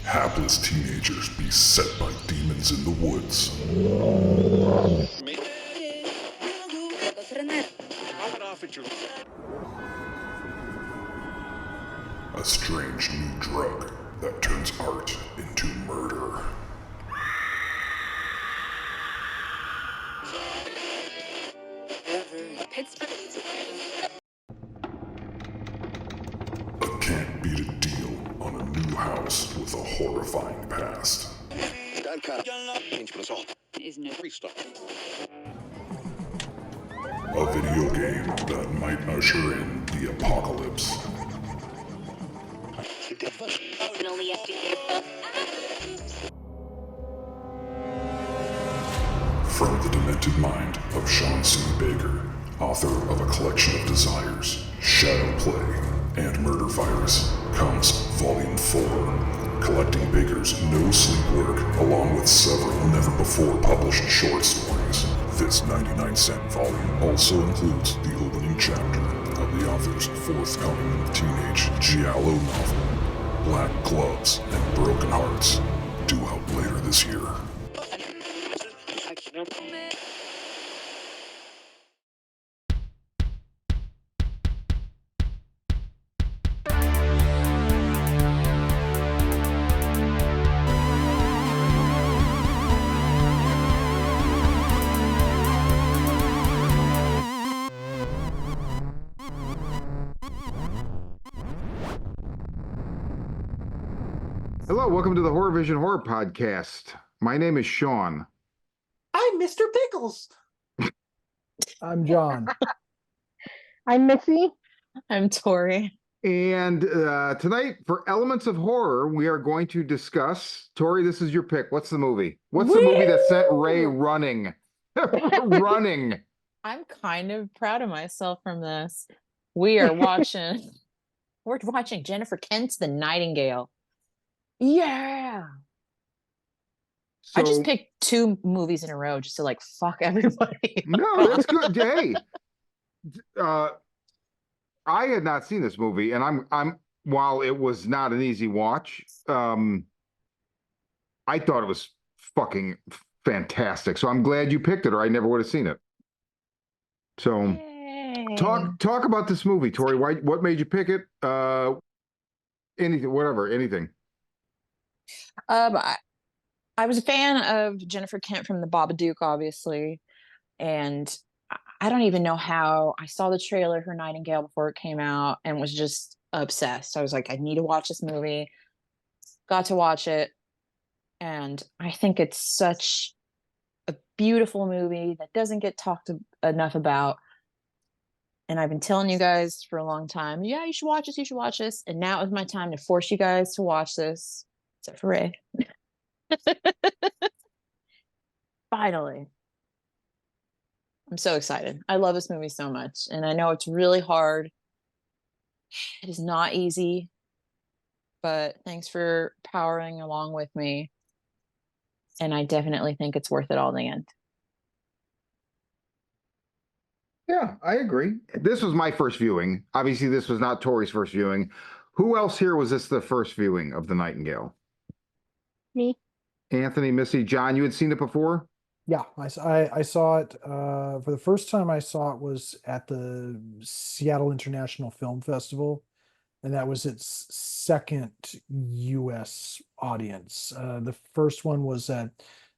Hapless teenagers beset by demons in the woods. A strange new drug that turns art into murder. A can't beat a deal on a new house with a horrifying past. A video game that might usher in the apocalypse. From the demented mind of Sean C. Baker, author of A Collection of Desires, Shadow Play, and Murder Virus, comes Volume 4, collecting Baker's no-sleep work along with several never-before-published short stories. This 99-cent volume also includes the opening chapter of the author's forthcoming teenage giallo novel, Black Gloves and Broken Hearts, due out later this year. Hello, welcome to the Horror Vision Horror Podcast. My name is Sean. I'm Mr. Pickles. I'm John. I'm Missy. I'm Tori. And tonight, for Elements of Horror, we are going to discuss... Tori, this is your pick. What's the movie? What's the movie that sent Ray running? Running. I'm kind of proud of myself from this. We're watching Jennifer Kent's The Nightingale. Yeah. So, I just picked 2 movies in a row just to like fuck everybody. No, that's good. Hey, I had not seen this movie, and I'm while it was not an easy watch, I thought it was fucking fantastic. So I'm glad you picked it, or I never would have seen it. So Yay. talk about this movie, Tori. What made you pick it? Anything. I was a fan of Jennifer Kent from The Babadook, obviously, and I don't even know how I saw the trailer for Nightingale before it came out and was just obsessed. I was like, I need to watch this movie. Got to watch it, and I think it's such a beautiful movie that doesn't get talked enough about. And I've been telling you guys for a long time, yeah, you should watch this, you should watch this. And now is my time to force you guys to watch this, except for Ray. Finally. I'm so excited. I love this movie so much. And I know it's really hard. It is not easy. But thanks for powering along with me. And I definitely think it's worth it all in the end. Yeah, I agree. This was my first viewing. Obviously, this was not Tori's first viewing. Who else here was this the first viewing of The Nightingale? Me. Anthony, Missy, John, you had seen it before? Yeah, I saw it for the first time I saw it was at the Seattle International Film Festival, and that was its second U.S. audience. The first one was at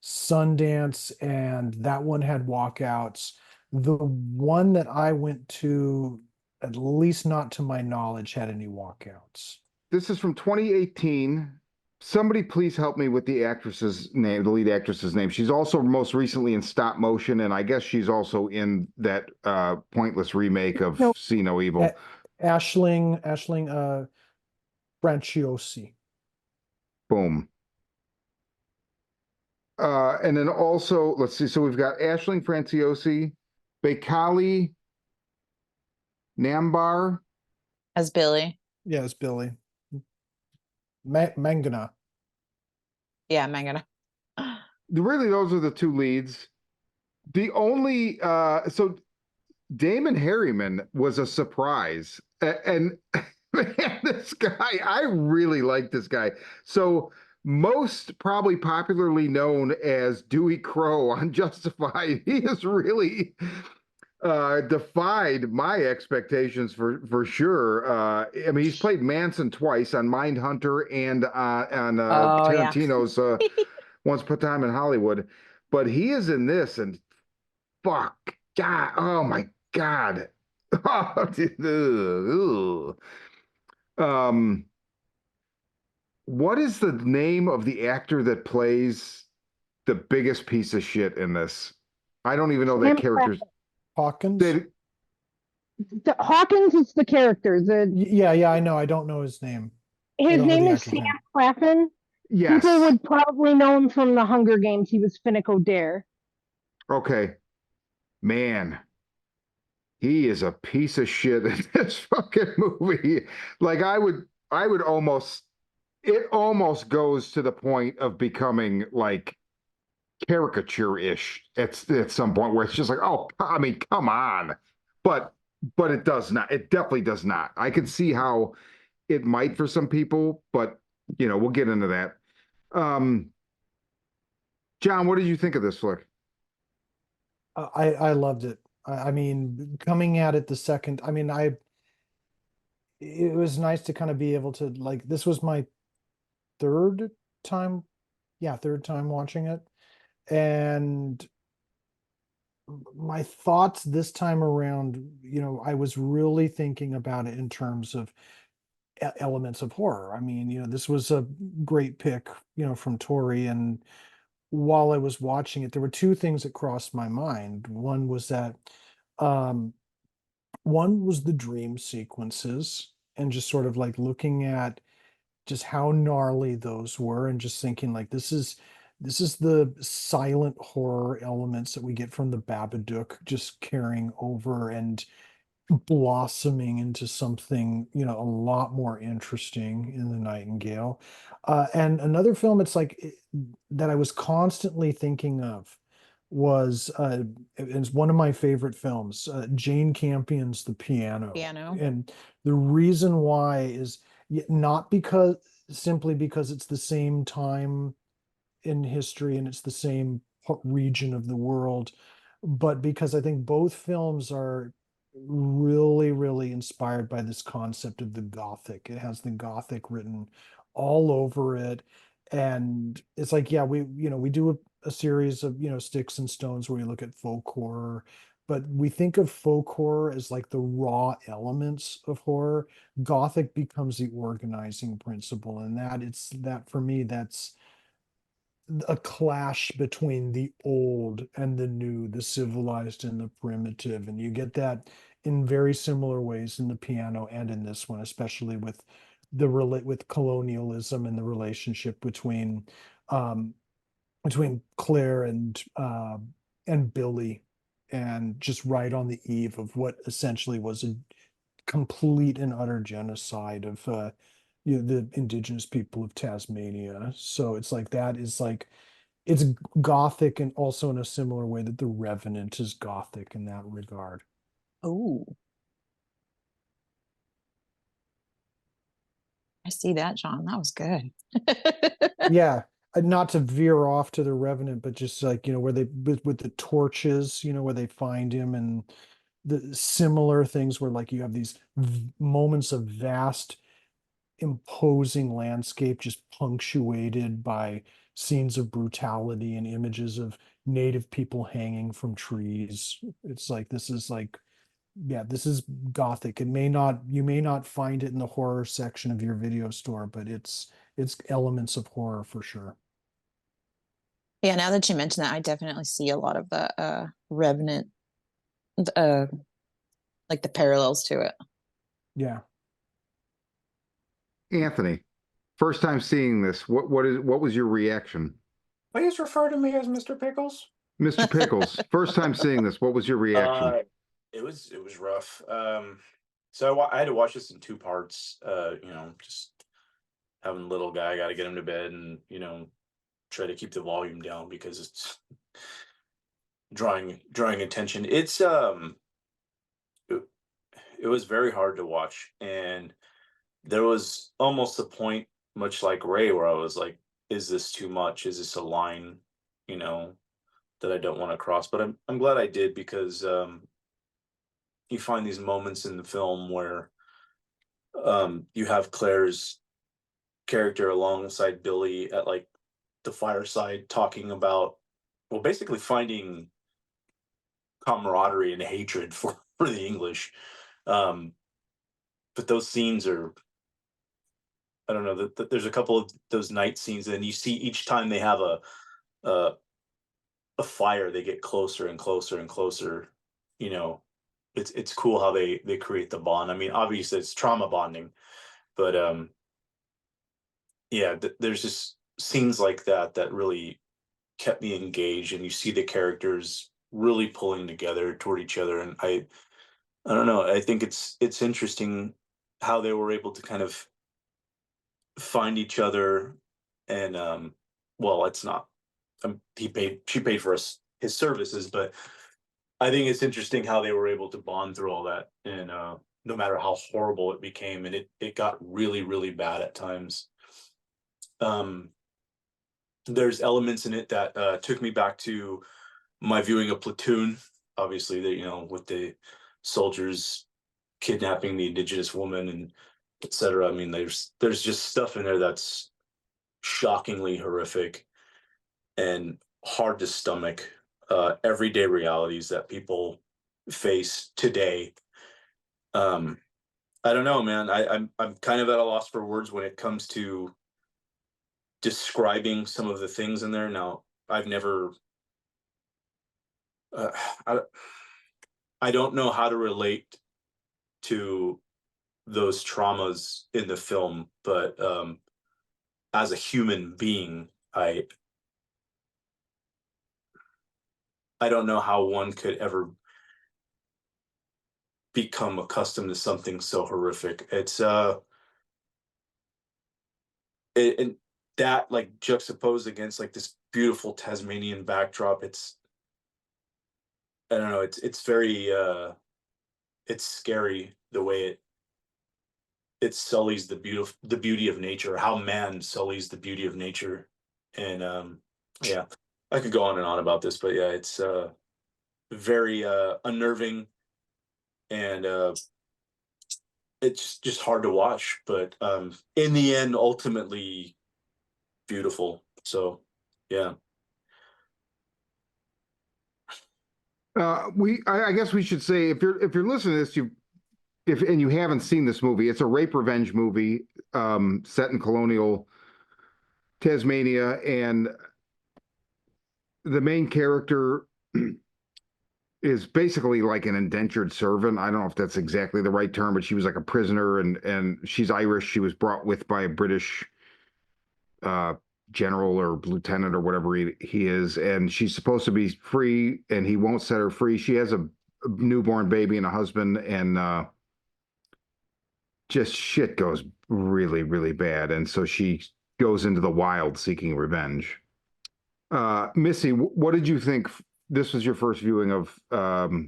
Sundance, and that one had walkouts. The one that I went to, at least not to my knowledge, had any walkouts. This is from 2018. Somebody please help me with the actress's name, the lead actress's name. She's also most recently in stop motion, and I guess she's also in that pointless remake of See No Evil. Aisling Franciosi. Boom. And then also, let's see, so we've got Aisling Franciosi, Bekali Nambar. As Billy. Yeah, it's Billy. Mangana. Yeah, Mangana. Really, those are the 2 leads. The only so Damon Harriman was a surprise, and Man, this guy, I really like this guy. So, most probably popularly known as Dewey Crow on Justified, he has really defied my expectations for sure. I mean, he's played Manson twice on Mindhunter and on Oh yeah. Tarantino's Once Upon a Time in Hollywood, but he is in this, and fuck, God, oh my God. Um, what is the name of the actor that plays the biggest piece of shit in this? I don't even know that Sam character's. Hawkins. They, Hawkins is the character. Yeah, I know. I don't know his name. I His don't know name the is actor's Sam name. Claflin. yes. People would probably know him from the Hunger Games. He was Finnick Odair. Okay. Man, he is a piece of shit in this fucking movie. Like I would almost, it almost goes to the point of becoming like caricature-ish at some point where it's just like, oh, I mean, come on. But it does not. It definitely does not. I can see how it might for some people, but we'll get into that. Um, John, what did you think of this flick? I loved it. I mean, coming at it the second, I mean, it was nice to kind of be able to like, this was my third time, yeah, third time watching it. And my thoughts this time around, I was really thinking about it in terms of elements of horror. I mean, this was a great pick, from Tori. And while I was watching it, there were two things that crossed my mind. One was that, um, one was the dream sequences and just sort of like looking at just how gnarly those were and just thinking like this is the silent horror elements that we get from the Babadook just carrying over and blossoming into something, a lot more interesting in the Nightingale. And another film, that I was constantly thinking of was it's one of my favorite films, Jane Campion's The Piano. Piano. And the reason why is not because simply because it's the same time in history and it's the same region of the world, but because I think both films are really, really inspired by this concept of the Gothic. It has the Gothic written all over it. And it's like, yeah, we do a series of, sticks and stones where we look at folk horror, but we think of folk horror as like the raw elements of horror. Gothic becomes the organizing principle. And that for me, that's a clash between the old and the new, the civilized and the primitive. And you get that in very similar ways in the piano and in this one, especially with with colonialism and the relationship um between Claire and Billy, and just right on the eve of what essentially was a complete and utter genocide of the indigenous people of Tasmania. So it's like that is like it's gothic, and also in a similar way that The Revenant is gothic in that regard. Oh, I see that, John. That was good. Yeah, not to veer off to The Revenant, but just like where they with the torches, where they find him, and the similar things where like you have these moments of vast imposing landscape just punctuated by scenes of brutality and images of native people hanging from trees. It's like this is like, yeah, this is gothic. You may not find it in the horror section of your video store, but it's elements of horror for sure. Yeah, now that you mention that, I definitely see a lot of the Revenant, uh, like the parallels to it. Yeah. Anthony, first time seeing this, what was your reaction? Please refer to me as Mr. Pickles. Mr. Pickles, first time seeing this, what was your reaction? It was rough. So I had to watch this in two parts. Just having little guy, got to get him to bed, and try to keep the volume down because it's drawing attention. It was very hard to watch, and there was almost a point, much like Ray, where I was like, "Is this too much? Is this a line, you know, that I don't want to cross?" But I'm glad I did because you find these moments in the film where you have Claire's character alongside Billy at like the fireside talking about, well, basically finding camaraderie and hatred for the English. Um, but those scenes are, I don't know, there's a couple of those night scenes, and you see each time they have a a fire, they get closer and closer and closer. You know, it's cool how they create the bond. I mean, obviously it's trauma bonding, but yeah, there's just scenes like that that really kept me engaged, and you see the characters really pulling together toward each other. And I don't know, I think it's interesting how they were able to kind of find each other. And well, it's not, she paid for his services, but I think it's interesting how they were able to bond through all that. And no matter how horrible it became, and it got really really bad at times. um there's elements in it that took me back to my viewing of Platoon. Obviously, the, with the soldiers kidnapping the indigenous woman and etc. I mean, there's just stuff in there that's shockingly horrific and hard to stomach. Everyday realities that people face today. Um, I don't know, man. I'm kind of at a loss for words when it comes to describing some of the things in there. Now, I've never. Uh, I, I don't know how to relate to those traumas in the film, but as a human being, I don't know how one could ever become accustomed to something so horrific. And that, like, juxtaposed against like this beautiful Tasmanian backdrop, it's, I don't know, it's very it's scary the way it sullies the beauty of nature, how man sullies the beauty of nature. And yeah, I could go on and on about this, but yeah, it's very unnerving, and it's just hard to watch, but in the end, ultimately beautiful. So yeah. I guess we should say, if you're listening to this, and you haven't seen this movie, it's a rape revenge movie set in colonial Tasmania, and the main character is basically like an indentured servant. I don't know if that's exactly the right term, but she was like a prisoner, and she's Irish. She was brought with by a British uh, general or lieutenant or whatever he is, and she's supposed to be free, and he won't set her free. She has a newborn baby and a husband, and just shit goes really, really bad. And so she goes into the wild seeking revenge. Missy, what did you think? This was your first viewing of The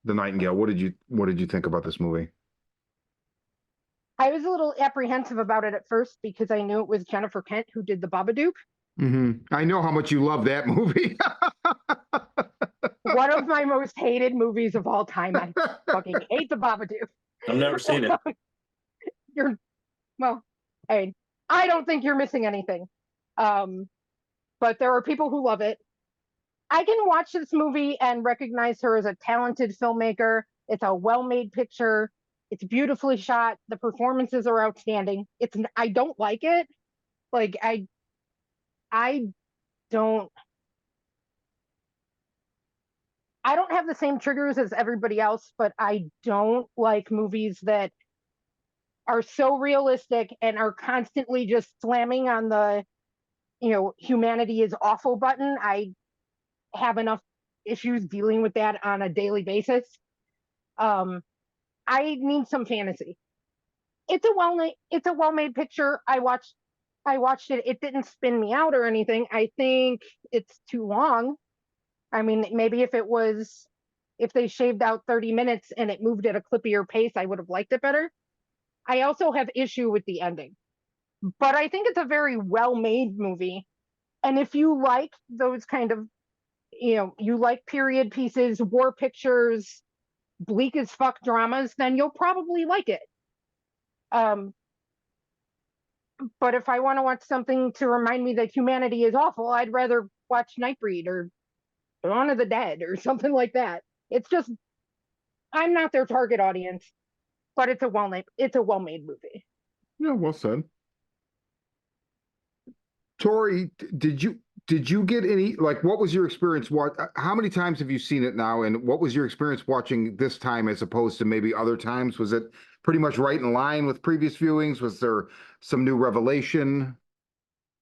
Nightingale. What did you think about this movie? I was a little apprehensive about it at first because I knew it was Jennifer Kent who did the Babadook. I know how much you love that movie. One of my most hated movies of all time. I fucking hate the Babadook. I've never seen it. You're, well, I don't think you're missing anything. But there are people who love it. I can watch this movie and recognize her as a talented filmmaker. It's a well-made picture. It's beautifully shot. The performances are outstanding. I don't like it. Like I don't I don't have the same triggers as everybody else, but I don't like movies that are so realistic and are constantly just slamming on the, humanity is awful button. I have enough issues dealing with that on a daily basis. Um, I need some fantasy. It's a well-made picture. I watched it. It didn't spin me out or anything. I think it's too long. I mean, maybe if they shaved out 30 minutes and it moved at a clippier pace, I would have liked it better. I also have issue with the ending. But I think it's a very well-made movie. And if you like those kind of, you like period pieces, war pictures, bleak as fuck dramas, then you'll probably like it. But if I want to watch something to remind me that humanity is awful, I'd rather watch Nightbreed or Dawn of the Dead or something like that. It's just I'm not their target audience, but it's a well-made movie. Yeah, well said. Tori, did you get any, like, what was your experience? How many times have you seen it now, and what was your experience watching this time as opposed to maybe other times? Was it pretty much right in line with previous viewings? Was there some new revelation?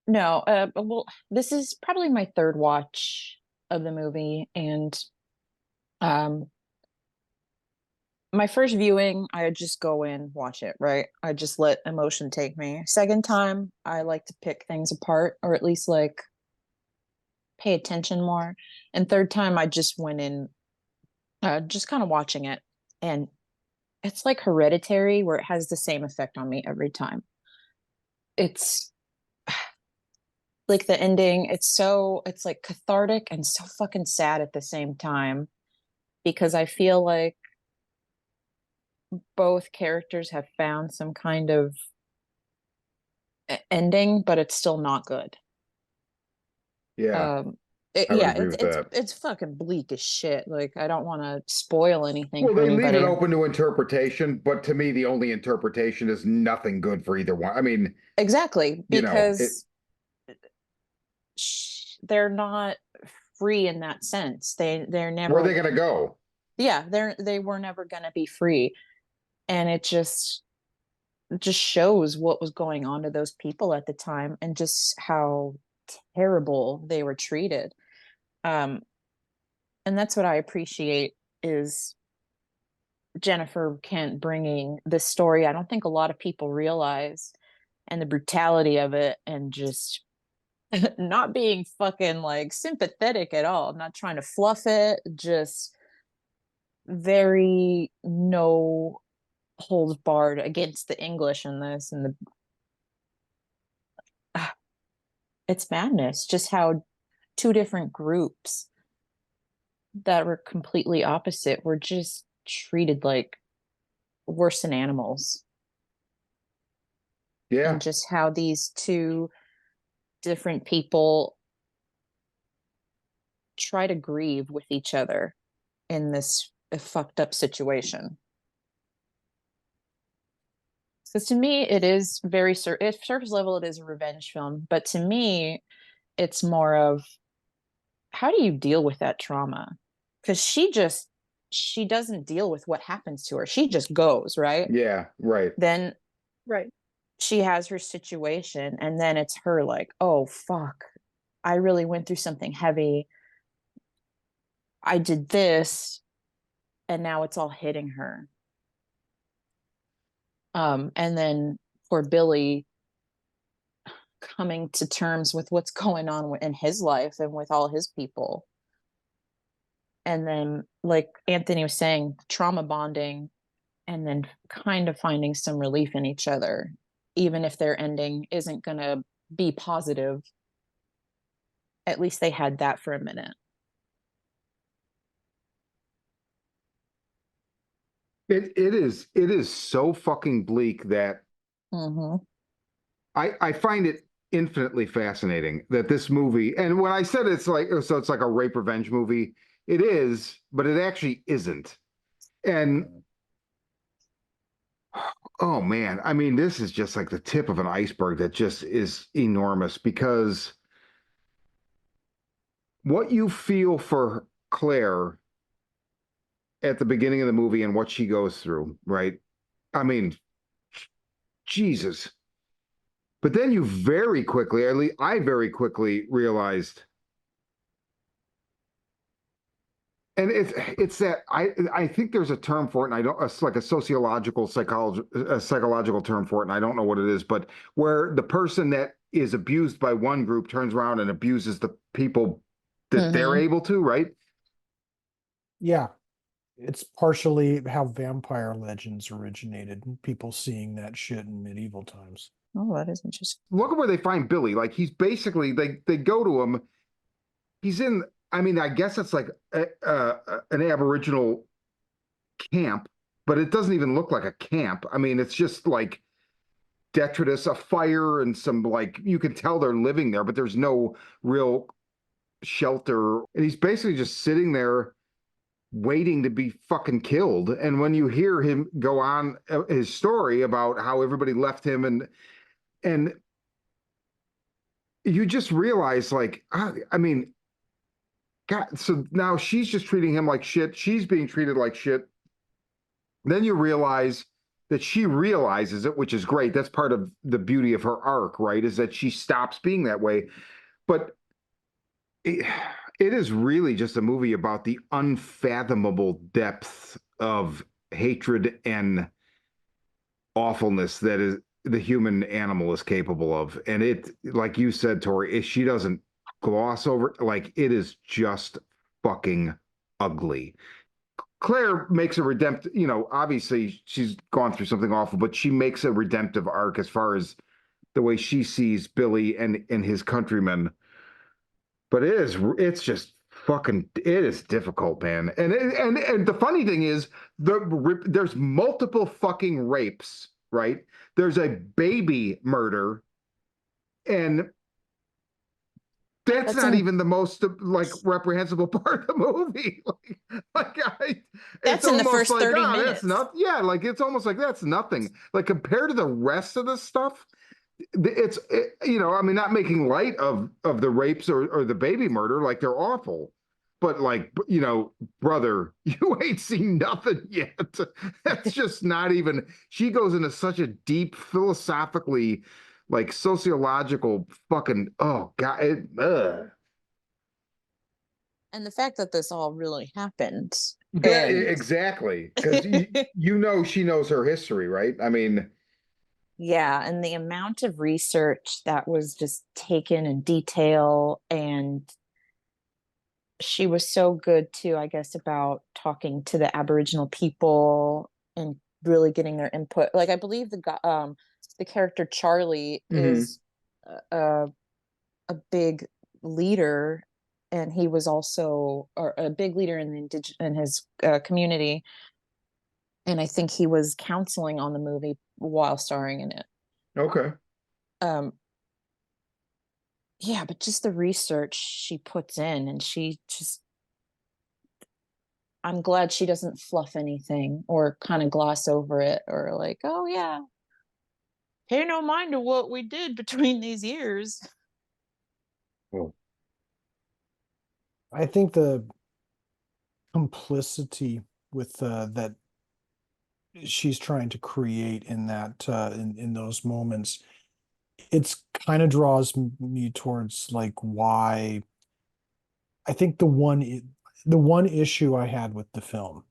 No, well, this is probably my third watch of the movie, and um, my first viewing, I would just go in, watch it, right? I just let emotion take me. Second time, I like to pick things apart, or at least like pay attention more. And third time, I just went in, just kind of watching it, and it's like Hereditary, where it has the same effect on me every time. It's like the ending, it's like cathartic and so fucking sad at the same time, because I feel like both characters have found some kind of ending, but it's still not good. Yeah, um I would yeah, agree with that. it's fucking bleak as shit. Like, I don't want to spoil anything Well, for they leave it anybody. open to interpretation, but to me, the only interpretation is nothing good for either one. I mean, Exactly, you know, it, because they're not free in that sense. They're where are never, they going to go? yeah, they were never going to be free. And it just shows what was going on to those people at the time, and just how terrible they were treated. um and that's what I appreciate, is Jennifer Kent bringing this story I don't think a lot of people realize, and the brutality of it, and just not being fucking like sympathetic at all, not trying to fluff it, just very no holds barred against the English in this. And it's madness just how two different groups that were completely opposite were just treated like worse than animals. Yeah. And just how these two different people try to grieve with each other in this fucked up situation. Because to me, it is very surface level, it is a revenge film, but to me, it's more of, how do you deal with that trauma? Because she doesn't deal with what happens to her. She just goes, right? Yeah, right. Then Right. she has her situation, and then it's her like, oh fuck, I really went through something heavy. I did this, and now it's all hitting her. And then for Billy, coming to terms with what's going on in his life and with all his people. And then, like Anthony was saying, trauma bonding, and then kind of finding some relief in each other, even if their ending isn't going to be positive. At least they had that for a minute. It is so fucking bleak that Mm-hmm. I find it infinitely fascinating that this movie, and when I said it's like, so it's like a rape revenge movie, it is, but it actually isn't. And oh man, I mean, this is just like the tip of an iceberg that just is enormous, because what you feel for Claire at the beginning of the movie and what she goes through, right? I mean, Jesus. But then you very quickly, at least I very quickly realized, and it's that I think there's a term for it, and I don't, it's like a psychological term for it, and I don't know what it is, but where the person that is abused by one group turns around and abuses the people that they're Mm-hmm. able to, right? Yeah. it's partially how vampire legends originated, people seeing that shit in medieval times. Oh, that is interesting. Look at where they find Billy. Like he's basically they go to him. He's in. I mean, I guess it's like an Aboriginal camp, but it doesn't even look like a camp. I mean, it's just like detritus, a fire, and some like you can tell they're living there, but there's no real shelter. And he's basically just sitting there waiting to be fucking killed. And when you hear him go on his story about how everybody left him and you just realize like I mean God, so now she's just treating him like shit. She's being treated like shit. Then you realize that she realizes it, which is great. That's part of the beauty of her arc, right? Is that she stops being that way. But it is really just a movie about the unfathomable depth of hatred and awfulness that is the human animal is capable of. And it, like you said, Tori, she doesn't gloss over, like it is just fucking ugly. Claire makes a redemptive, obviously she's gone through something awful, but she makes a redemptive arc as far as the way she sees Billy and his countrymen. But it's just fucking, it is difficult, man. And the funny thing is, there's multiple fucking rapes, right? There's a baby murder, and that's not even the most like reprehensible part of the movie. That's it's in the almost first like 30 that's minutes. not. Yeah, like it's almost like that's nothing. Like compared to the rest of the stuff, I mean, not making light of the rapes or the baby murder, like they're awful. But like, brother, you ain't seen nothing yet. That's just not even. She goes into such a deep philosophically, like sociological fucking. Oh God, And the fact that this all really happened. Yeah, And exactly. Because she knows her history, right? I mean, yeah, and the amount of research that was just taken in detail, and she was so good too, I guess, about talking to the Aboriginal people and really getting their input. Like I believe the character Charlie mhm. is a, a big leader, and he was also a big leader in in his community, and I think he was counseling on the movie while starring in it. Okay. Um, yeah, but just the research she puts in, and I'm glad she doesn't fluff anything or kind of gloss over it or like, oh yeah, pay no mind to what we did between these years. Well, I think the complicity with that she's trying to create in that in those moments, it's kind of draws me towards like why I think the one issue I had with the film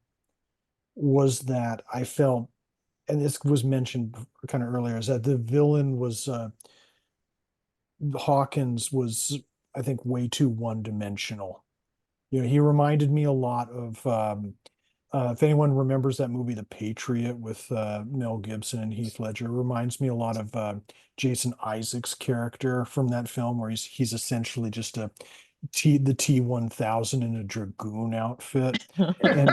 was that I felt, and this was mentioned kind of earlier, is that the villain was Hawkins was, I think, way too one-dimensional. He reminded me a lot of if anyone remembers that movie, The Patriot, with Mel Gibson and Heath Ledger, reminds me a lot of Jason Isaacs' character from that film, where he's essentially just the T-1000 in a dragoon outfit, and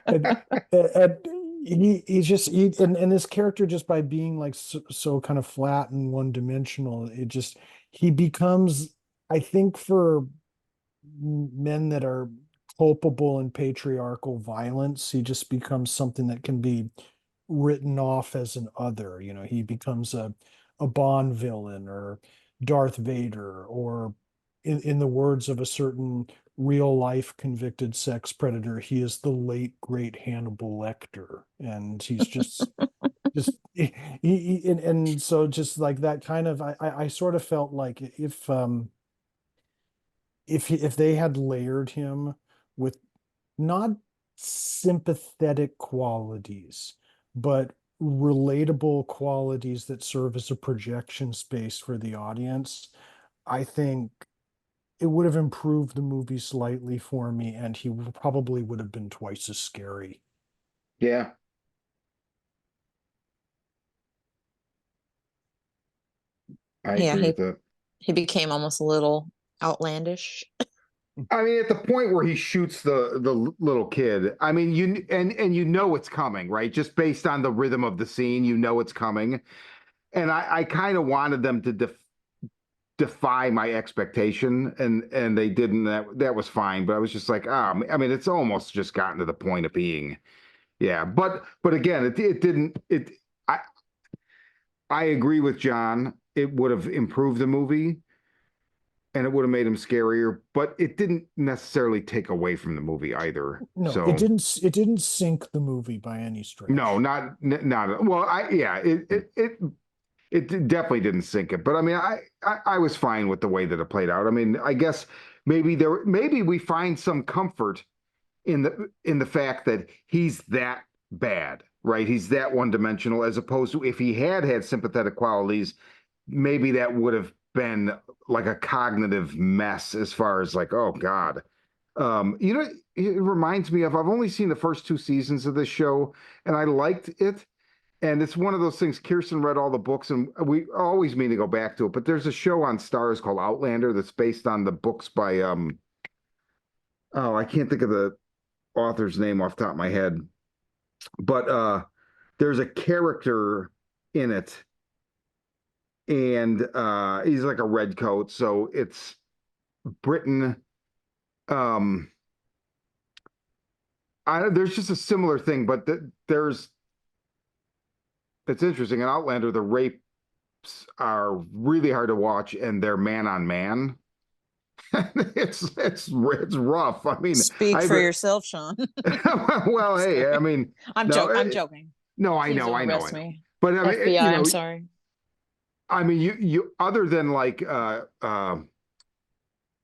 and he's just and this character, just by being like so kind of flat and one dimensional, he becomes, I think, for men that are culpable in patriarchal violence, he just becomes something that can be written off as an other. He becomes a Bond villain or Darth Vader, or in the words of a certain real life convicted sex predator, he is the late great Hannibal Lecter, and he's just and so just like that kind of, I sort of felt like if they had layered him with not sympathetic qualities, but relatable qualities that serve as a projection space for the audience, I think it would have improved the movie slightly for me, and he probably would have been twice as scary. Yeah. I Yeah, agree with that. he became almost a little outlandish. I mean, at the point where he shoots the little kid, I mean, and you know it's coming, right? Just based on the rhythm of the scene, you know it's coming. And I kind of wanted them to defy my expectation, and they didn't. That was fine, but I was just like, I mean, it's almost just gotten to the point of being, yeah. But again, it didn't. I agree with John. It would have improved the movie, and it would have made him scarier, but it didn't necessarily take away from the movie either. No, So it didn't. It didn't sink the movie by any stretch. no, not well. It definitely didn't sink it, but I mean, I was fine with the way that it played out. I mean, I guess maybe we find some comfort in the fact that he's that bad, right? He's that one dimensional, as opposed to if he had sympathetic qualities, maybe that would have been like a cognitive mess as far as like, oh God. You know, it reminds me of, I've only seen the first 2 seasons of this show, and I liked it. And it's one of those things. Kirsten read all the books, and we always mean to go back to it. But there's a show on Stars called Outlander that's based on the books by oh, I can't think of the author's name off the top of my head. But there's a character in it, and he's like a redcoat. So it's Britain. There's just a similar thing, but there's it's interesting. In Outlander, the rapes are really hard to watch, and they're man on man. It's rough. I mean, Speak for yourself, Sean. well, hey, I mean, I'm joking. No, I Please know, don't I know, arrest I know. me. But I mean, FBI, I'm sorry. I mean, you other than like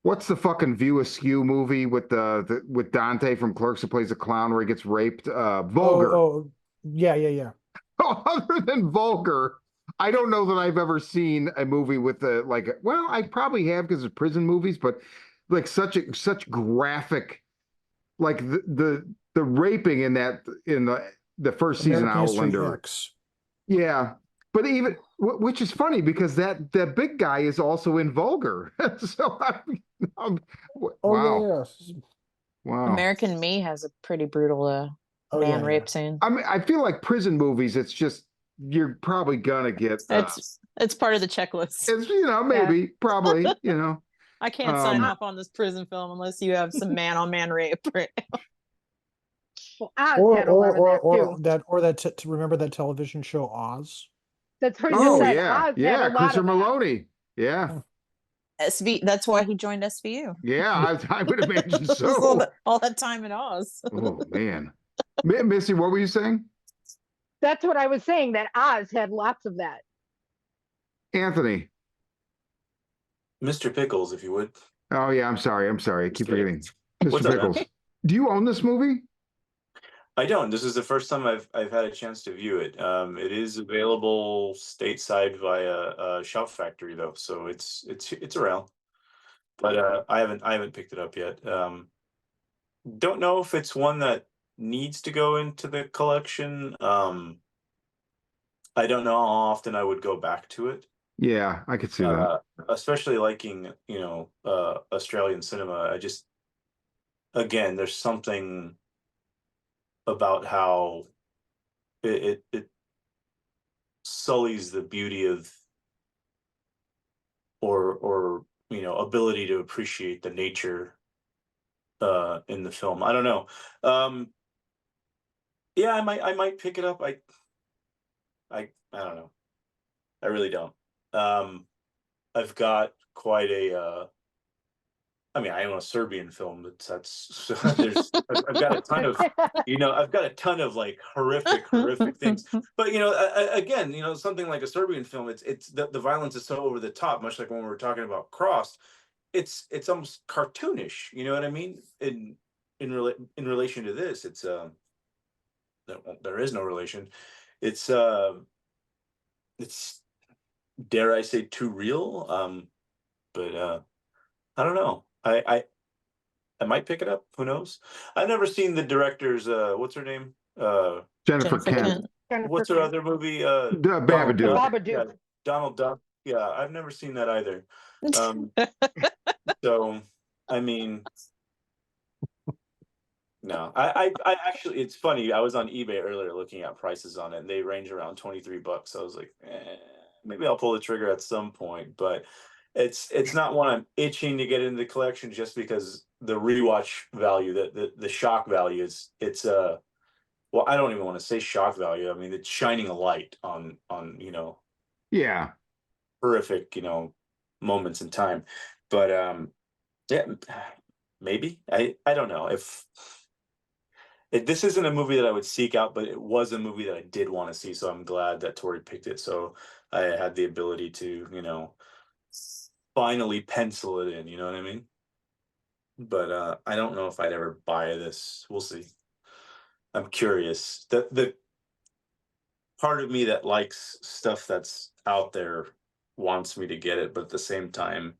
what's the fucking View Askew movie with with Dante from Clerks who plays a clown where he gets raped? Vulgar. Oh, yeah. Other than Vulgar, I don't know that I've ever seen a movie with well, I probably have because of prison movies, but like such graphic, like the raping in the first season of American History Outlander. X. Yeah, but even which is funny because that big guy is also in Vulgar. So wow, Yeah. wow. American Me has a pretty brutal man rape scene. I mean, I feel like prison movies. It's just you're probably gonna get. It's part of the checklist. It's maybe probably I can't sign off on this prison film unless you have some man on man rape. Right? Well, Oz had a lot of that too. Remember that television show Oz? That's what Oh you said. yeah, Oz yeah, had a lot Christopher of that. Maloney. Yeah, SV. That's why he joined SVU. yeah, I would imagine so. all that time in Oz. Oh man, Missy, what were you saying? That's what I was saying. That Oz had lots of that. Anthony. Mr. Pickles, if you would. Oh yeah, I'm sorry. I keep forgetting. Mr. What's up, Pickles. man? Do you own this movie? I don't. This is the first time I've had a chance to view it. It is available stateside via Shout Factory though, so it's around. But I haven't picked it up yet. Don't know if it's one that needs to go into the collection. I don't know how often I would go back to it. Yeah, I could see that. Especially liking, Australian cinema. I just, again, there's something about how it sullies the beauty of or ability to appreciate the nature in the film. I don't know. Yeah, I might pick it up. I don't know. I really don't. I've got quite a I own a Serbian film that's there's I've got a ton of I've got a ton of like horrific things. But again, something like a Serbian film, it's the violence is so over the top, much like when we were talking about Crossed. It's almost cartoonish, you know what I mean? In relation to this, it's there is no relation. It's dare I say too real? But I don't know. I might pick it up. Who knows? I've never seen the director's. What's her name? Jennifer Jennifer Kent. Kent. Jennifer What's her Kent. other movie? The Donald Babadook. Duck. Babadook. Yeah, Donald Duck. Yeah, I've never seen that either. So, I mean, no, I actually, it's funny. I was on eBay earlier looking at prices on it, and they range around $23. So I was like, maybe I'll pull the trigger at some point. But it's not one I'm itching to get into the collection just because the rewatch value, the shock value is well, I don't even want to say shock value. I mean, it's shining a light on Yeah. horrific moments in time. But yeah, maybe I don't know if. This isn't a movie that I would seek out, but it was a movie that I did want to see. So I'm glad that Tori picked it. So I had the ability to, finally pencil it in. You know what I mean? But I don't know if I'd ever buy this. We'll see. I'm curious. The part of me that likes stuff that's out there wants me to get it, but at the same time,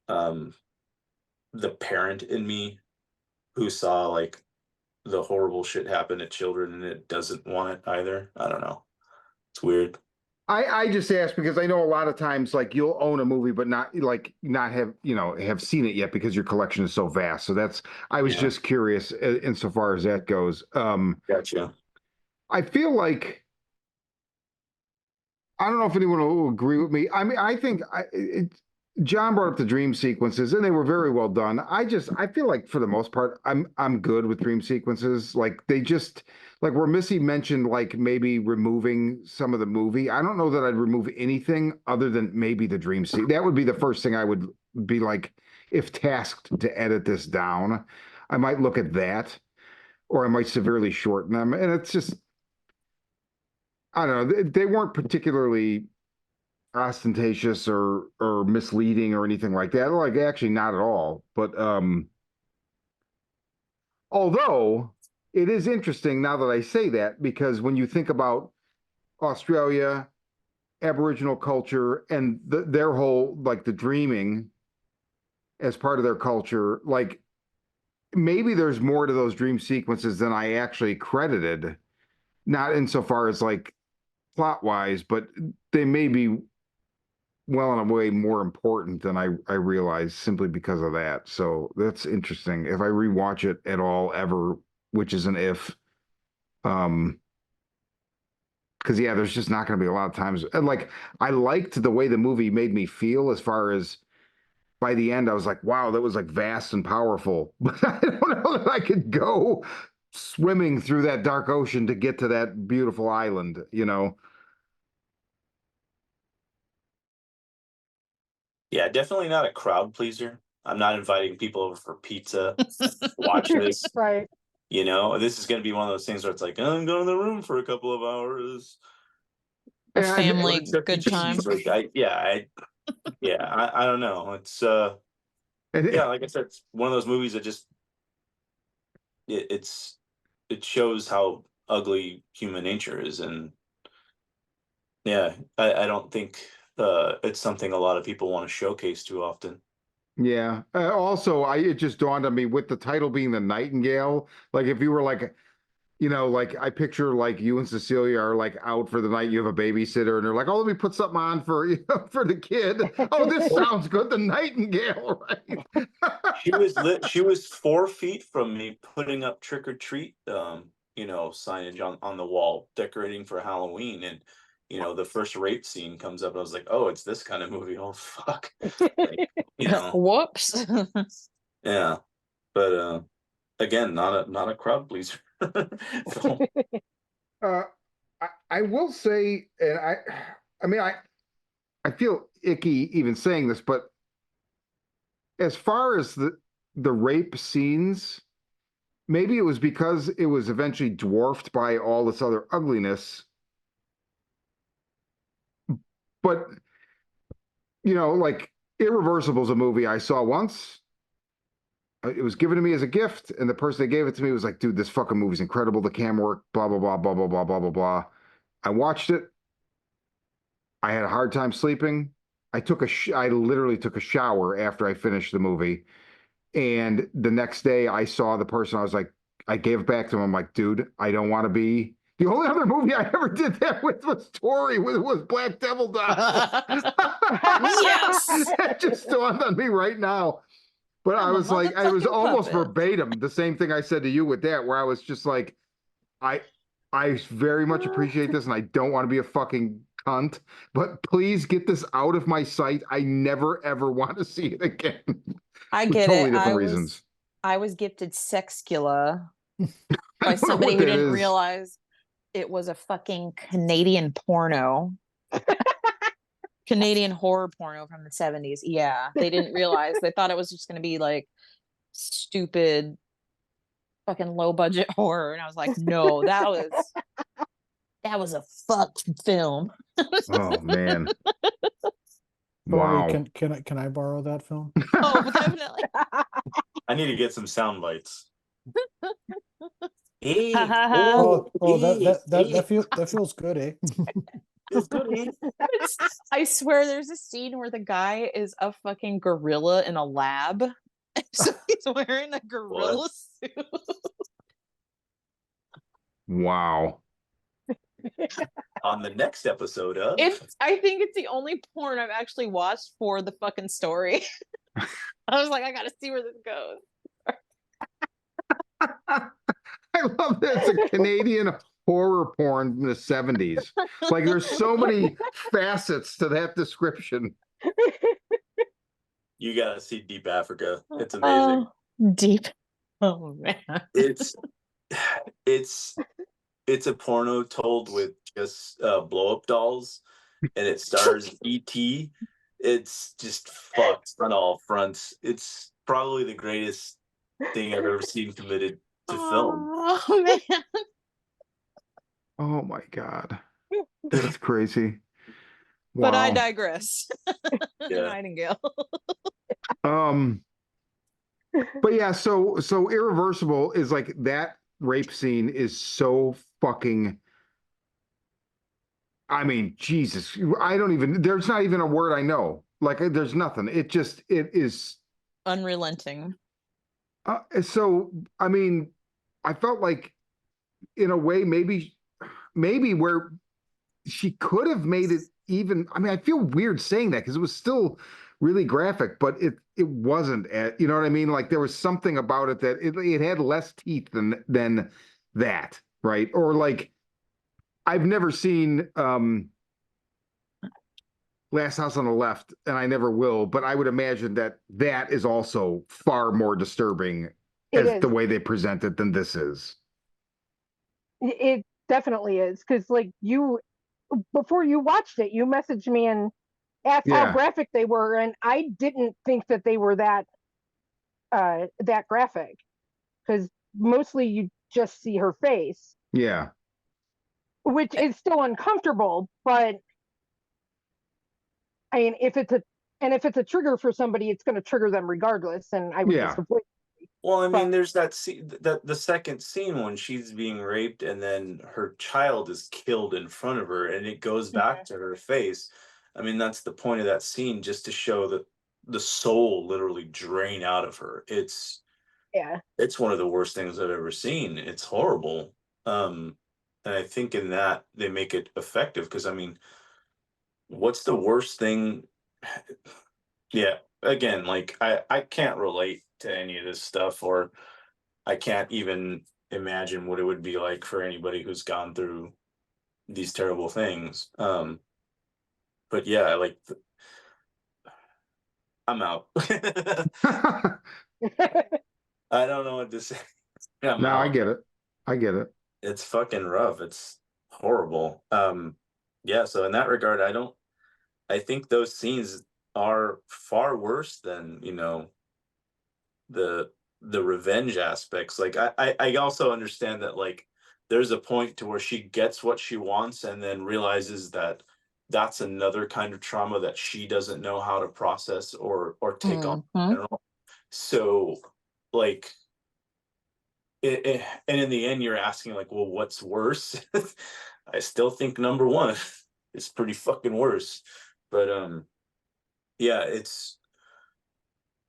the parent in me who saw like the horrible shit happen to children and it doesn't want it either. I don't know. It's weird. I just asked because I know a lot of times like you'll own a movie but not have seen it yet because your collection is so vast. So I was just curious insofar as that goes. Gotcha. I feel like I don't know if anyone will agree with me. I mean, I think John brought up the dream sequences, and they were very well done. I feel like for the most part, I'm good with dream sequences. Like they just like where Missy mentioned, like maybe removing some of the movie. I don't know that I'd remove anything other than maybe the dream sequence. That would be the first thing I would be like, if tasked to edit this down, I might look at that, or I might severely shorten them. And it's just, I don't know. They weren't particularly ostentatious or misleading or anything like that. Like actually not at all. But although it is interesting now that I say that, because when you think about Australia, Aboriginal culture, and their whole like the dreaming as part of their culture, like maybe there's more to those dream sequences than I actually credited. Not insofar as like plot wise, but they may be well in a way more important than I realized simply because of that. So that's interesting. If I rewatch it at all ever, which is an if, because yeah, there's just not going to be a lot of times. And like I liked the way the movie made me feel as far as by the end, I was like, wow, that was like vast and powerful. But I don't know that I could go swimming through that dark ocean to get to that beautiful island, you know? Yeah, definitely not a crowd pleaser. I'm not inviting people over for pizza. Watch this. Right. This is going to be one of those things where it's like, I'm going to the room for a couple of hours. A And family Except good you time. cheese. Like, I don't know. It's yeah, like I said, it's one of those movies that just it shows how ugly human nature is, and yeah, I don't think it's something a lot of people want to showcase too often. yeah. Also, it just dawned on me with the title being the Nightingale. Like if you were like, like I picture like you and Cecilia are like out for the night. You have a babysitter, and they're like, "Oh, let me put something on for for the kid." Oh, this sounds good. The Nightingale, right? She was 4 feet from me putting up trick or treat, signage on the wall, decorating for Halloween, and the first rape scene comes up. And I was like, oh, it's this kind of movie. Oh fuck, like, Whoops. yeah. But again, not a crowd pleaser. So, Uh, I will say, and I mean, I feel icky even saying this, but as far as the rape scenes, maybe it was because it was eventually dwarfed by all this other ugliness. But like Irreversible is a movie I saw once. It was given to me as a gift, and the person that gave it to me was like, "Dude, this fucking movie's incredible. The camera work, blah blah blah blah blah blah blah blah blah." I watched it. I had a hard time sleeping. I literally took a shower after I finished the movie, And the next day I saw the person, I was like, I gave it back to him. I'm like, dude, I don't want to be. The only other movie I ever did that with was Tori, was Black Devil Dolls. Yes! It just dawned on me right now. But I I'm a was like, I was motherfucking almost puppet. verbatim the same thing I said to you with that, where I was just like, I I very much appreciate this, and I don't want to be a fucking cunt, but please get this out of my sight. I never ever want to see it again. I For get totally it. different reasons. I was gifted Sexcula I by don't know somebody what who that didn't is. realize it was a fucking Canadian porno. Canadian horror porno from the 70s. Yeah. They didn't realize. They thought it was just going to be like stupid fucking low budget horror. And I was like, no, that was a fuck film. Oh man. Tori, Wow. can I borrow that film? Oh, definitely. I need to get some sound bites. Hey, Oh, hey, that feels good, eh? feels good, eh? I swear there's a scene where the guy is a fucking gorilla in a lab. So he's wearing a gorilla suit. Wow. On the next episode of I think it's the only porn I've actually watched for the fucking story. I was like, I gotta see where this goes. I love that it's a Canadian horror porn in the 70s. Like there's so many facets to that description. you gotta see Deep Africa. It's amazing. Deep. Oh man. It's it's a porno told with just blow up dolls, and it stars E.T. It's just fucked on all fronts. It's probably the greatest thing I've ever seen committed to film. Oh man. Oh my God. That's crazy. But I Wow. digress. Yeah. Nightingale. But yeah, so Irreversible is like that rape scene is so fucking, I mean, Jesus, I don't even, there's not even a word I know. Like there's nothing. It is Unrelenting. so I mean, I felt like in a way maybe where she could have made it even, I mean, I feel weird saying that because it was still really graphic, but it wasn't you know what I mean? Like there was something about it that it had less teeth than that, right? Or like I've never seen Last House on the Left, and I never will, but I would imagine that that is also far more disturbing It as the is. way they present it than this is. It definitely is because, like, you before you watched it, you messaged me and asked how Yeah. graphic they were, and I didn't think that they were that graphic because mostly you just see her face, Yeah. which is still uncomfortable. But I mean, if it's a trigger for somebody, it's going to trigger them regardless, and I would Yeah. just avoid. Well, I mean, But- there's that scene, the second scene when she's being raped and then her child is killed in front of her, and it goes back to her face. I mean, that's the point of that scene, just to show that the soul literally drain out of her. Yeah. It's one of the worst things I've ever seen. It's horrible. And I think in that they make it effective because I mean, what's the worst thing? Yeah, again, like I can't relate to any of this stuff, or I can't even imagine what it would be like for anybody who's gone through these terrible things. But yeah, like I'm out. I don't know what to say. I'm No, I out. get it. I get it. It's fucking rough. It's horrible. Yeah, so in that regard, I think those scenes are far worse than, the revenge aspects. Like I also understand that like there's a point to where she gets what she wants and then realizes that that's another kind of trauma that she doesn't know how to process or take on in general. So like and in the end you're asking like, well, what's worse? I still think number one is pretty fucking worse. But yeah,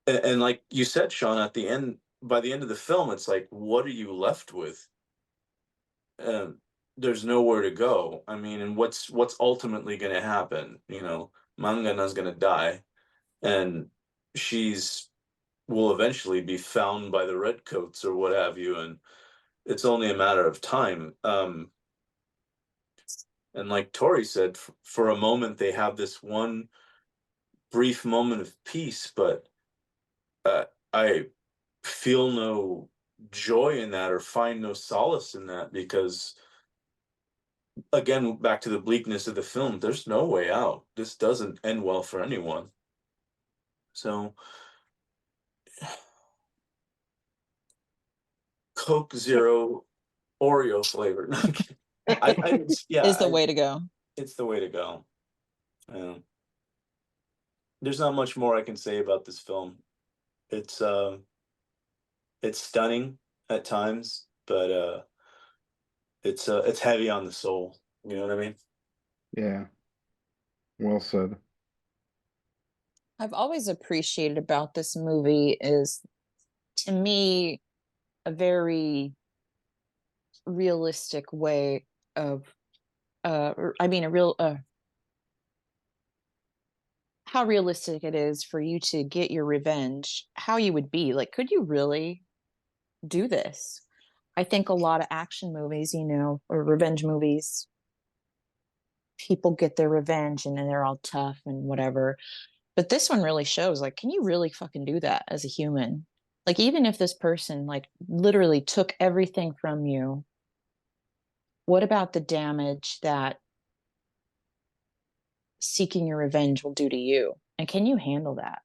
And like you said, Sean, at the end, by the end of the film, it's like, what are you left with? There's nowhere to go. I mean, and what's ultimately going to happen? You know, Mangana's going to die, and she's will eventually be found by the redcoats or what have you, and it's only a matter of time. And like Tori said, for a moment they have this one brief moment of peace, but I feel no joy in that or find no solace in that because again, back to the bleakness of the film, there's no way out. This doesn't end well for anyone. So Coke Zero Oreo flavor. Yeah, Is the way to go. it's the way to go. There's not much more I can say about this film. It's it's stunning at times, but it's heavy on the soul. You know what I mean? Yeah. Well said. I've always appreciated about this movie is, to me, a very realistic way of, I mean, a real, how realistic it is for you to get your revenge, how you would be. Like, could you really do this? I think a lot of action movies, you know, or revenge movies, people get their revenge and then they're all tough and whatever. But this one really shows, like, can you really fucking do that as a human? Like, even if this person, like, literally took everything from you, what about the damage that seeking your revenge will do to you? And can you handle that?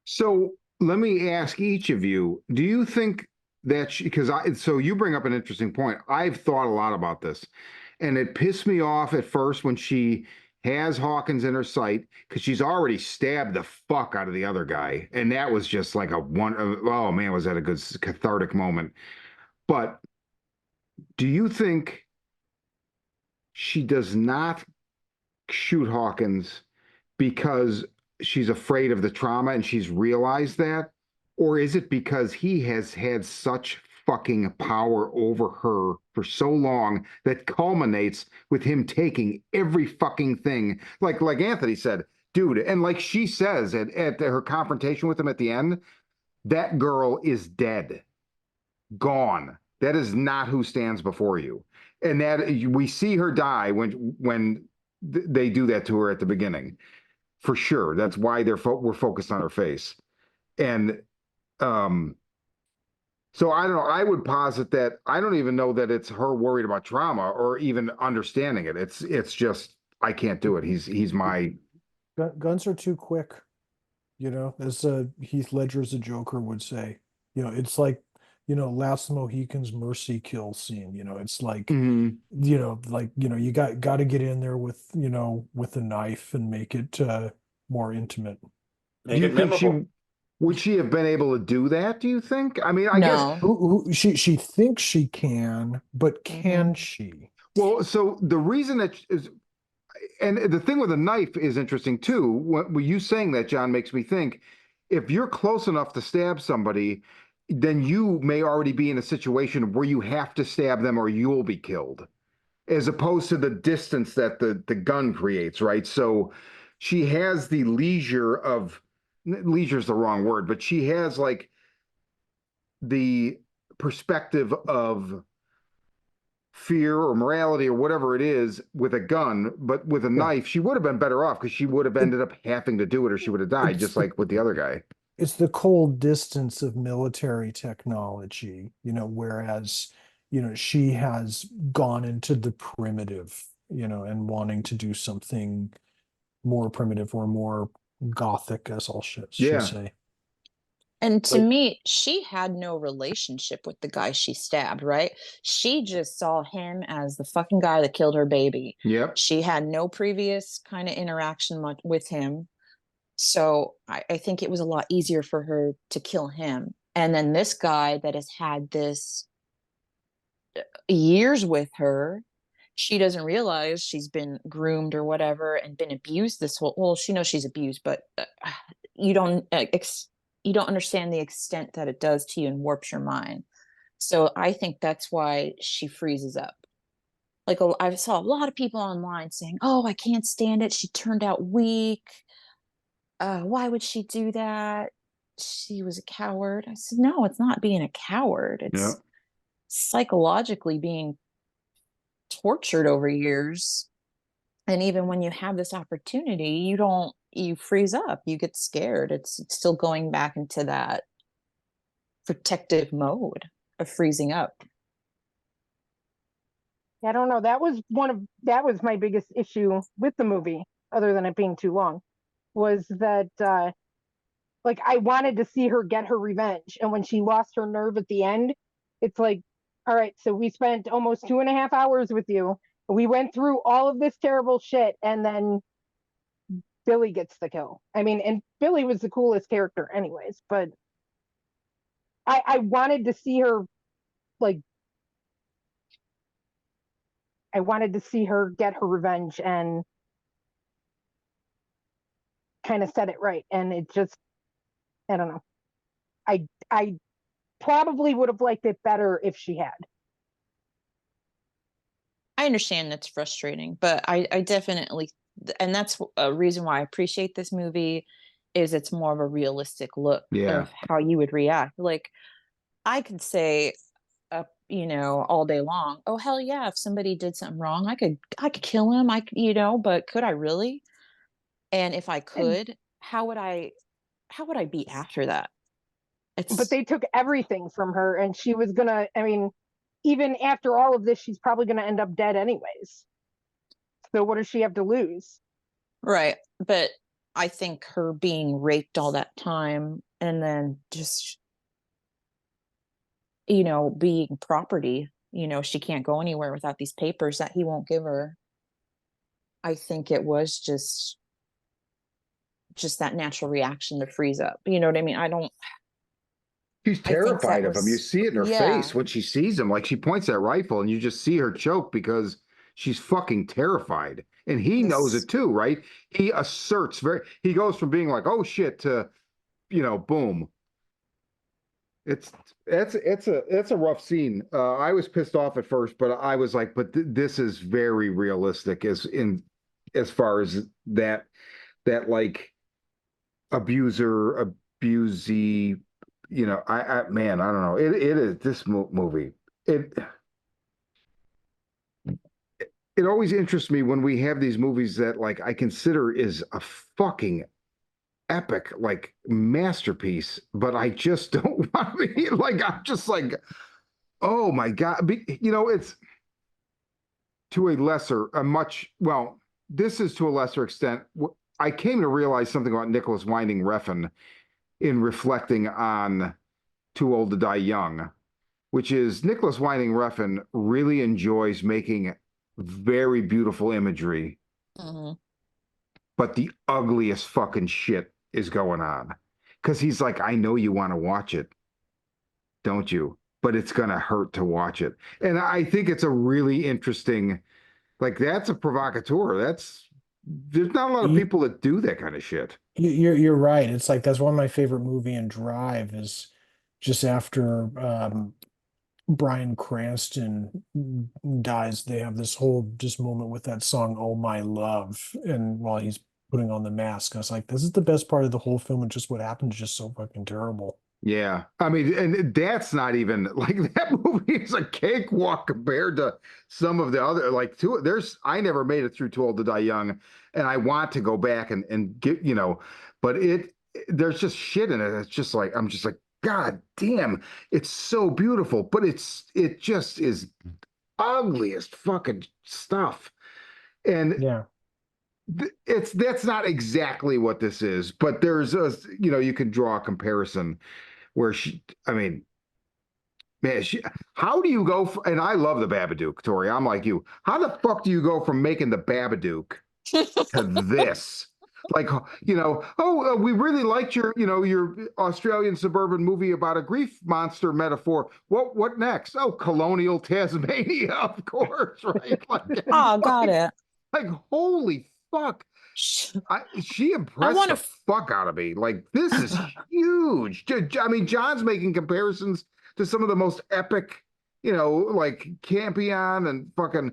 So let me ask each of you, do you think that because so you bring up an interesting point. I've thought a lot about this, and it pissed me off at first when she has Hawkins in her sight because she's already stabbed the fuck out of the other guy, and that was just like a one. Oh man, was that a good cathartic moment? But do you think she does not shoot Hawkins because she's afraid of the trauma and she's realized that? Or is it because he has had such fucking power over her for so long that culminates with him taking every fucking thing? Like Anthony said, dude, and like she says at her confrontation with him at the end, that girl is dead, gone. That is not who stands before you. And that we see her die when they do that to her at the beginning for sure. That's why we're focused on her face. And so I don't know. I would posit that I don't even know that it's her worried about trauma or even understanding it. It's just I can't do it. He's my Guns are too quick, you know, as Heath Ledger's a Joker would say. You know, it's like, you know, Last Mohican's mercy kill scene. You know, it's like, Mhm. you know, like, you know, you got to get in there with, you know, with a knife and make it more intimate. Make Do you it think memorable. would she have been able to do that? Do you think? I mean, I guess. No. She thinks she can, but can she? Well, so the reason that is, and the thing with a knife is interesting too. What you saying that, John, makes me think if you're close enough to stab somebody, then you may already be in a situation where you have to stab them or you'll be killed, as opposed to the distance that the gun creates, right? So she has the leisure is the wrong word, but she has like the perspective of fear or morality or whatever it is with a gun, but with a Yeah. knife, she would have been better off because she would have ended up having to do it or she would have died, It's just the like with the other guy. it's the cold distance of military technology, you know, whereas, you know, she has gone into the primitive, you know, and wanting to do something more primitive or more gothic, as I'll should Yeah. say. And to Like, me, she had no relationship with the guy she stabbed, right? She just saw him as the fucking guy that killed her baby. Yep. She had no previous kind of interaction with him. So I think it was a lot easier for her to kill him. And then this guy that has had this years with her, she doesn't realize she's been groomed or whatever and been abused this whole, well, she knows she's abused, but you don't you don't understand the extent that it does to you and warps your mind. So I think that's why she freezes up. Like I saw a lot of people online saying, "Oh, I can't stand it. She turned out weak. Why would she do that? She was a coward." I said, "No, it's not being a coward. Yeah. It's psychologically being tortured over years. And even when you have this opportunity, you freeze up, you get scared. It's still going back into that protective mode of freezing up." I don't know. That was my biggest issue with the movie, other than it being too long, was that like I wanted to see her get her revenge. And when she lost her nerve at the end, it's like, all right, so we spent almost 2.5 hours with you. We went through all of this terrible shit, and then Billy gets the kill. I mean, and Billy was the coolest character anyways, but I wanted to see her like I wanted to see her get her revenge and kind of set it right. And it just, I don't know. I probably would have liked it better if she had. I understand that's frustrating, but I definitely, and that's a reason why I appreciate this movie, is it's more of a realistic look Yeah. of how you would react. Like I could say, all day long, "Oh hell yeah, if somebody did something wrong, I could kill him. But could I really? And if I could, how would I be after that?" But It's they took everything from her, and she was gonna, I mean, even after all of this, she's probably gonna end up dead anyways. So what does she have to lose? right. But I think her being raped all that time and then just, being property, she can't go anywhere without these papers that he won't give her. I think it was just that natural reaction to freeze up. You know what I mean? She's I think that terrified of him. You was, see it in her yeah, face when she sees him. Like she points that rifle and you just see her choke because she's fucking terrified. And he knows this, it too, right? He asserts he goes from being like, oh shit, to, boom. It's a rough scene. I was pissed off at first, but I was like, but this is very realistic as far as that like abuser, abusee, I man, I don't know. It is this movie. It always interests me when we have these movies that like I consider is a fucking epic, like masterpiece, but I just don't want to be like, I'm just like, oh my God. It's to a much, well, this is to a lesser extent. I came to realize something about Nicholas Winding Refn in reflecting on Too Old to Die Young, which is Nicholas Winding Refn really enjoys making very beautiful imagery, mhm. but the ugliest fucking shit is going on. Because he's like, I know you want to watch it, don't you? But it's going to hurt to watch it. And I think it's a really interesting, like, that's a provocateur. There's not a lot of You, people that do that kind of shit. you're right. It's like that's one of my favorite movie in Drive is just after Bryan Cranston dies, they have this whole just moment with that song "Oh My Love," and while he's putting on the mask, I was like, this is the best part of the whole film, and just what happened is just so fucking terrible. Yeah. I mean, and that's not even like that movie is a cakewalk compared to some of the other like I never made it through Too Old to Die Young, and I want to go back and get, but there's just shit in it. It's just like I'm just like, God damn, it's so beautiful, but it just is ugliest fucking stuff. And Yeah. that's not exactly what this is, but you can draw a comparison where I mean, man, how do you go, and I love the Babadook, Tori, I'm like you. How the fuck do you go from making the Babadook to this? Like, we really liked your Australian suburban movie about a grief monster metaphor. What next? Oh, colonial Tasmania, of course, right? Like, Oh, got like, it. like, holy fuck. She impressed wanna the fuck out of me. Like, this is huge. I mean, John's making comparisons to some of the most epic, like Campion and fucking,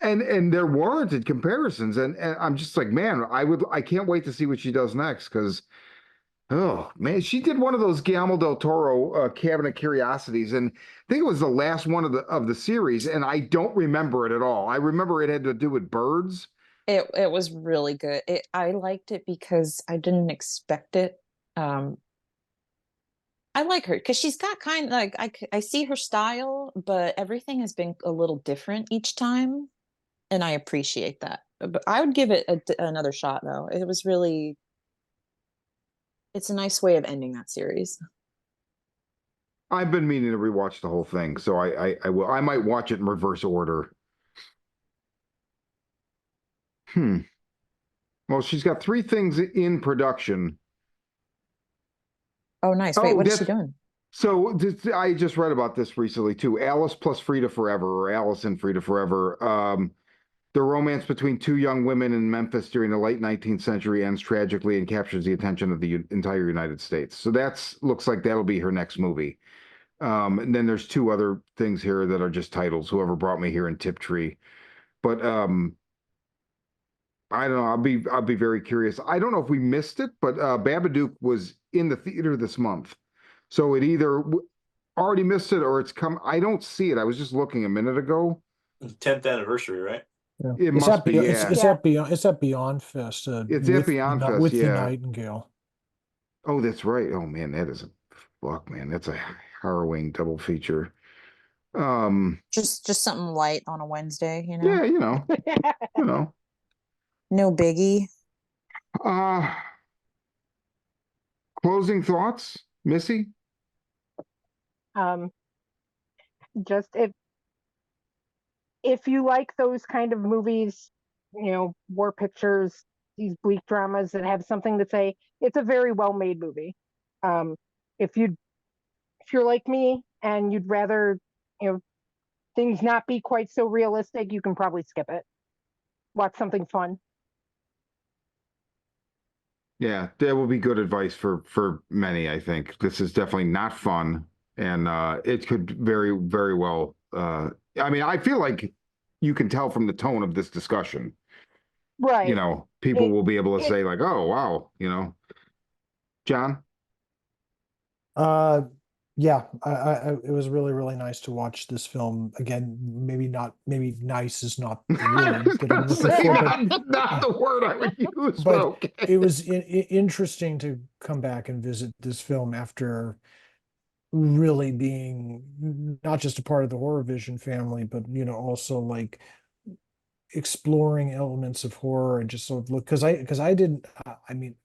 and they're warranted comparisons. And I'm just like, man, I can't wait to see what she does next because, oh man, she did one of those Guillermo del Toro Cabinet Curiosities, and I think it was the last one of the series, and I don't remember it at all. I remember it had to do with birds. It was really good. I liked it because I didn't expect it. Um, I like her because she's got kind of like I see her style, but everything has been a little different each time, and I appreciate that. But I would give it another shot though. It was really it's a nice way of ending that series. I've been meaning to rewatch the whole thing, so I will. I might watch it in reverse order. Hmm. Well, she's got 3 things in production. Oh, nice. Wait, Oh, what is she that's doing? so. I just read about this recently too. Alice plus Frida Forever, or Alice and Frida Forever. The romance between 2 young women in Memphis during the late 19th century ends tragically and captures the attention of the entire United States. So that's looks like that'll be her next movie. And then there's 2 other things here that are just titles. Whoever Brought Me Here and Tiptree. But I don't know. I'll be very curious. I don't know if we missed it, but Babadook was in the theater this month, so it either already missed it or it's come. I don't see it. I was just looking a minute ago. 10th anniversary, right? Yeah. It must be. Yeah, It's at Beyond Fest it's at Beyond Fest. with the Yeah. Nightingale. Oh, that's right. Oh man, man. That's a harrowing double feature. Just something light on a Wednesday, you know? Yeah, you know. No biggie. Uh, Closing thoughts, Missy? Um, just if you like those kind of movies, war pictures, these bleak dramas that have something to say, it's a very well made movie. Um, if you're like me and you'd rather, things not be quite so realistic, you can probably skip it. Watch something fun. Yeah, that will be good advice for many, I think. This is definitely not fun, and it could very, very well. I mean, I feel like you can tell from the tone of this discussion. Right. People It, will be able to it, say like, "Oh, wow," John. Uh, yeah, it was really, really nice to watch this film again. Maybe nice is not the I word was that I'm gonna looking say for, not the word I would use, but but okay. it was interesting to come back and visit this film after really being not just a part of the Horror Vision family, but also like exploring elements of horror and just sort of look because I didn't I mean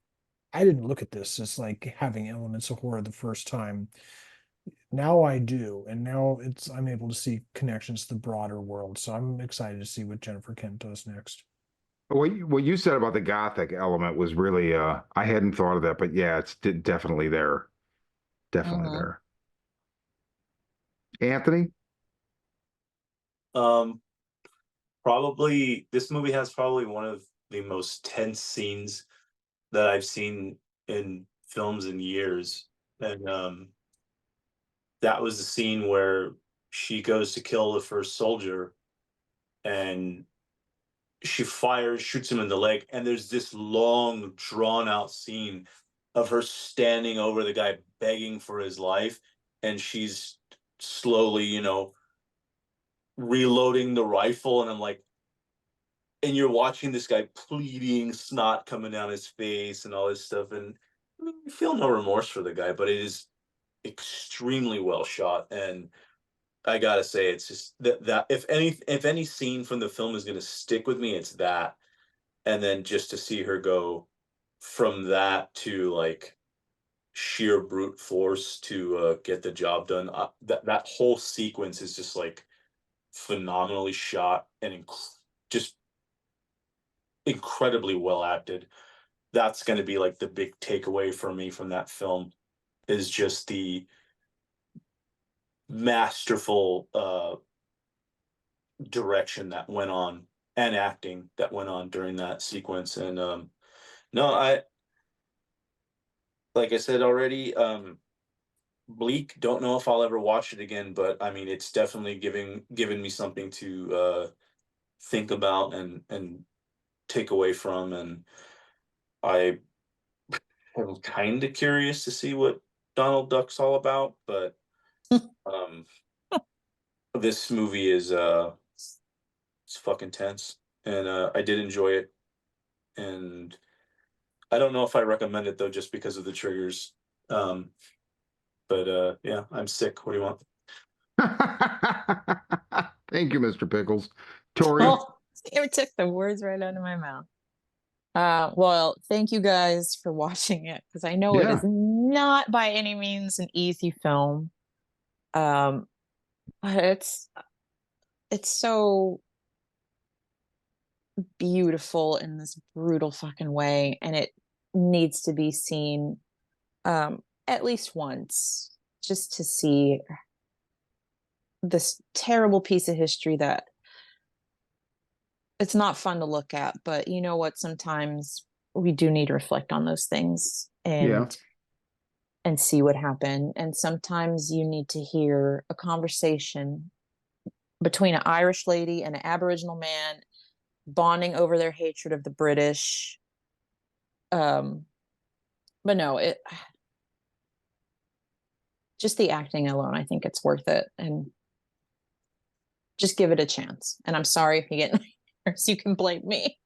I didn't look at this as like having elements of horror the first time. Now I do, and now I'm able to see connections to the broader world. So I'm excited to see what Jennifer Kent does next. What you said about the gothic element was really I hadn't thought of that, but yeah, it's definitely there. Definitely Mhm. there. Anthony? Um, Probably this movie has probably one of the most tense scenes that I've seen in films in years. And that was the scene where she goes to kill the first soldier and she fires, shoots him in the leg, and there's this long, drawn out scene of her standing over the guy begging for his life, and she's slowly, reloading the rifle, and I'm like, and you're watching this guy pleading, snot coming down his face, and all this stuff, and I mean, you feel no remorse for the guy, but it is extremely well shot, and I gotta say, it's just that if any scene from the film is gonna stick with me, it's that. And then just to see her go from that to like sheer brute force to get the job done, that whole sequence is just like phenomenally shot and just incredibly well acted. That's going to be like the big takeaway for me from that film is just the masterful direction that went on and acting that went on during that sequence. And no, I like I said already, Bleak, don't know if I'll ever watch it again, but I mean it's definitely giving me something to think about and take away from. And I am kind of curious to see what Donald Duck's all about, but um this movie is it's fucking tense, and I did enjoy it, and I don't know if I recommend it though, just because of the triggers. Um, but yeah, I'm sick. What do you want? Thank you, Mr. Pickles. Tori. Oh, you took the words right out of my mouth. Well, thank you guys for watching it, because I know it Yeah. is not by any means an easy film. But it's so beautiful in this brutal fucking way, and it needs to be seen at least once, just to see this terrible piece of history that it's not fun to look at, but you know what, sometimes we do need to reflect on those things Yeah. and see what happened. And sometimes you need to hear a conversation between an Irish lady and an Aboriginal man bonding over their hatred of the British. But no, it just the acting alone, I think it's worth it. And just give it a chance. And I'm sorry if you get nightmares, you can blame me.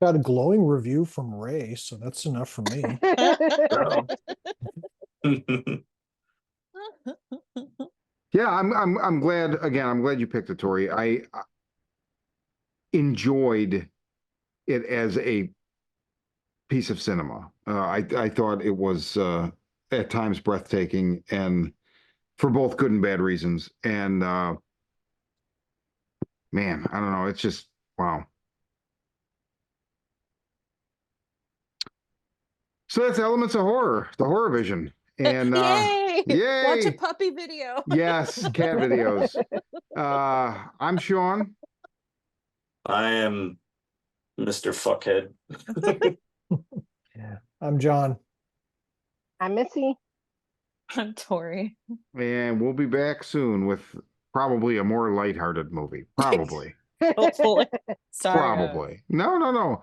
Got a glowing review from Ray, so that's enough for me. Oh. Yeah, I'm glad. Again, I'm glad you picked it, Tori. I enjoyed it as a piece of cinema. I thought it was at times breathtaking, and for both good and bad reasons. And man, I don't know. It's just wow. So that's Elements of Horror, the Horror Vision, and Yay! yay! Watch a puppy video. Yes, cat videos. I'm Sean. I am Mr. Fuckhead. Yeah. I'm John. I'm Missy. I'm Tori. And we'll be back soon with probably a more lighthearted movie. Probably. Hopefully. Sorry, guys. Probably. No.